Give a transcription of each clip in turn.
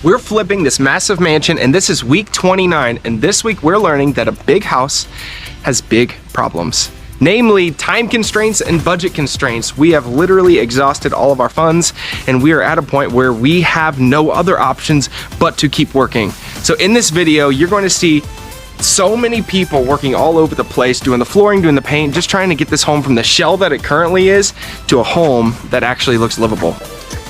We're flipping this massive mansion, and this is week 29, and this week we're learning that a big house has big problems. Namely, time constraints and budget constraints. We have literally exhausted all of our funds, and we are at a point where we have no other options but to keep working. So in this video, you're going to see so many people working all over the place, doing the flooring, doing the paint, just trying to get this home from the shell that it currently is to a home that actually looks livable.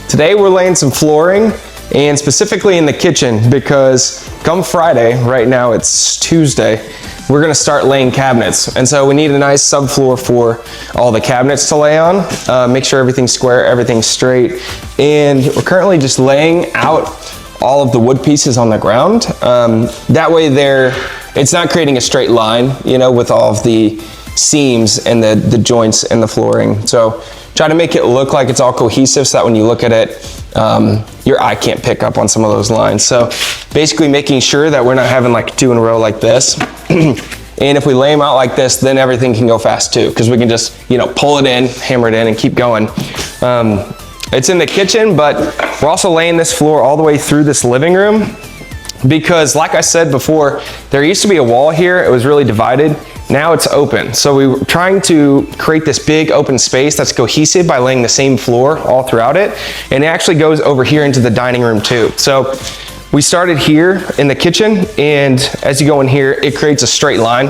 Today we're laying some flooring, and specifically in the kitchen, because come Friday, right now it's Tuesday, we're gonna start laying cabinets. And so we need a nice subfloor for all the cabinets to lay on, make sure everything's square, everything's straight. And we're currently just laying out all of the wood pieces on the ground. That way it's not creating a straight line, you know, with all of the seams and the joints in the flooring. So try to make it look like it's all cohesive so that when you look at it, your eye can't pick up on some of those lines. So basically making sure that we're not having like two in a row like this. And if we lay them out like this, then everything can go fast too, because we can just, you know, pull it in, hammer it in, and keep going. It's in the kitchen, but we're also laying this floor all the way through this living room, because like I said before, there used to be a wall here. It was really divided. Now it's open. So we were trying to create this big open space that's cohesive by laying the same floor all throughout it. And it actually goes over here into the dining room too. So we started here in the kitchen, and as you go in here, it creates a straight line.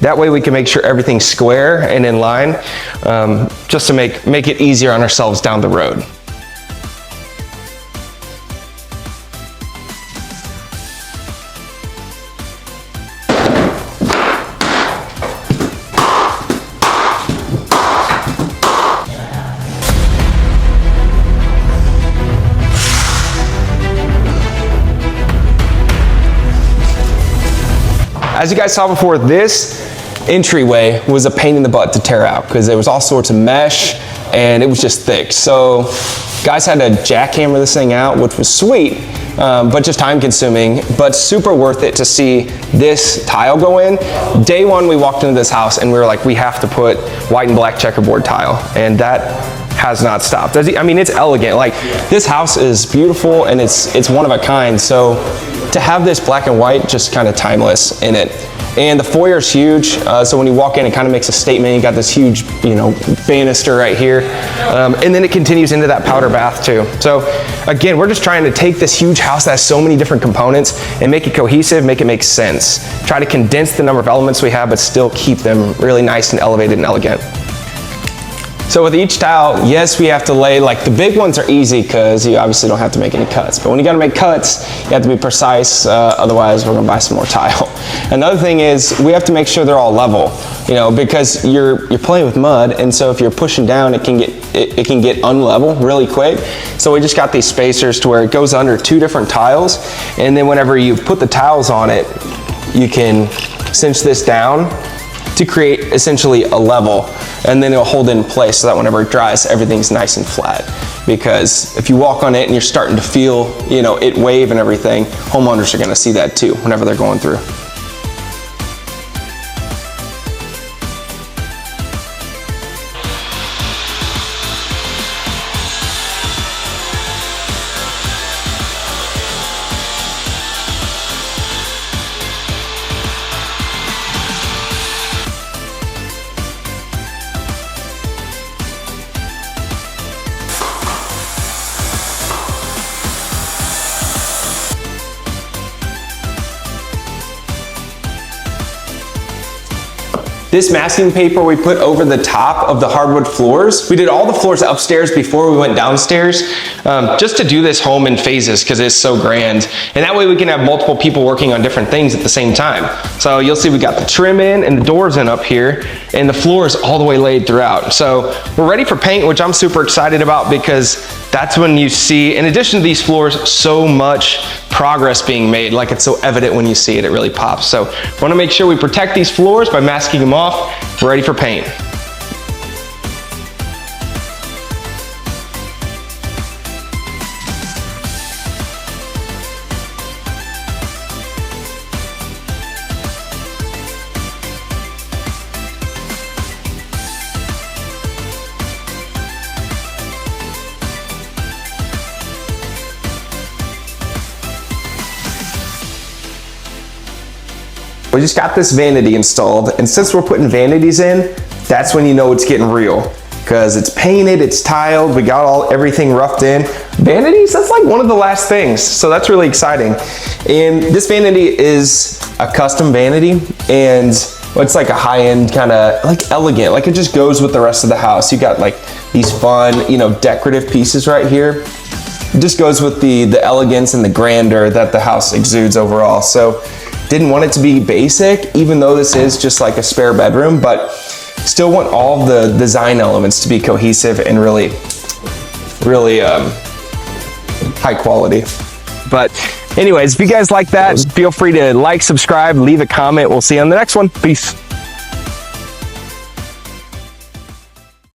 That way we can make sure everything's square and in line, just to make it easier on ourselves down the road. As you guys saw before, this entryway was a pain in the butt to tear out because there was all sorts of mesh and it was just thick. So guys had to jackhammer this thing out, which was sweet, but just time consuming, but super worth it to see this tile go in. Day one, we walked into this house and we were like, we have to put white and black checkerboard tile, and that has not stopped. I mean, it's elegant. Like, this house is beautiful and it's one of a kind. So to have this black and white, just kind of timeless in it. And the foyer's huge, so when you walk in, it kind of makes a statement. You got this huge, you know, banister right here, and then it continues into that powder bath too. So again, we're just trying to take this huge house that has so many different components and make it cohesive, make it make sense. Try to condense the number of elements we have, but still keep them really nice and elevated and elegant. So with each tile, yes, we have to lay, like the big ones are easy because you obviously don't have to make any cuts. But when you gotta make cuts, you have to be precise, otherwise we're gonna buy some more tile. Another thing is we have to make sure they're all level, you know, because you're playing with mud, and so if you're pushing down, it can get unlevel really quick. So we just got these spacers to where it goes under two different tiles, and then whenever you put the tiles on it, you can cinch this down to create essentially a level, and then it'll hold it in place so that whenever it dries, everything's nice and flat. Because if you walk on it and you're starting to feel, you know, it wave and everything, homeowners are gonna see that too whenever they're going through. This masking paper we put over the top of the hardwood floors. We did all the floors upstairs before we went downstairs, just to do this home in phases because it's so grand. And that way we can have multiple people working on different things at the same time. So you'll see we got the trim in and the doors in up here, and the floor is all the way laid throughout. So we're ready for paint, which I'm super excited about, because that's when you see, in addition to these floors, so much progress being made. Like, it's so evident when you see it, it really pops. So we want to make sure we protect these floors by masking them off. We're ready for paint. We just got this vanity installed, and since we're putting vanities in, that's when you know it's getting real. Because it's painted, it's tiled, we got everything roughed in. Vanities, that's like one of the last things, so that's really exciting. And this vanity is a custom vanity, and it's like a high-end kind of like elegant, like it just goes with the rest of the house. You got like these fun, you know, decorative pieces right here. It just goes with the elegance and the grandeur that the house exudes overall. So didn't want it to be basic, even though this is just like a spare bedroom, but still want all the design elements to be cohesive and really high quality. But anyways, if you guys like that, feel free to like, subscribe, leave a comment. We'll see you on the next one. Peace.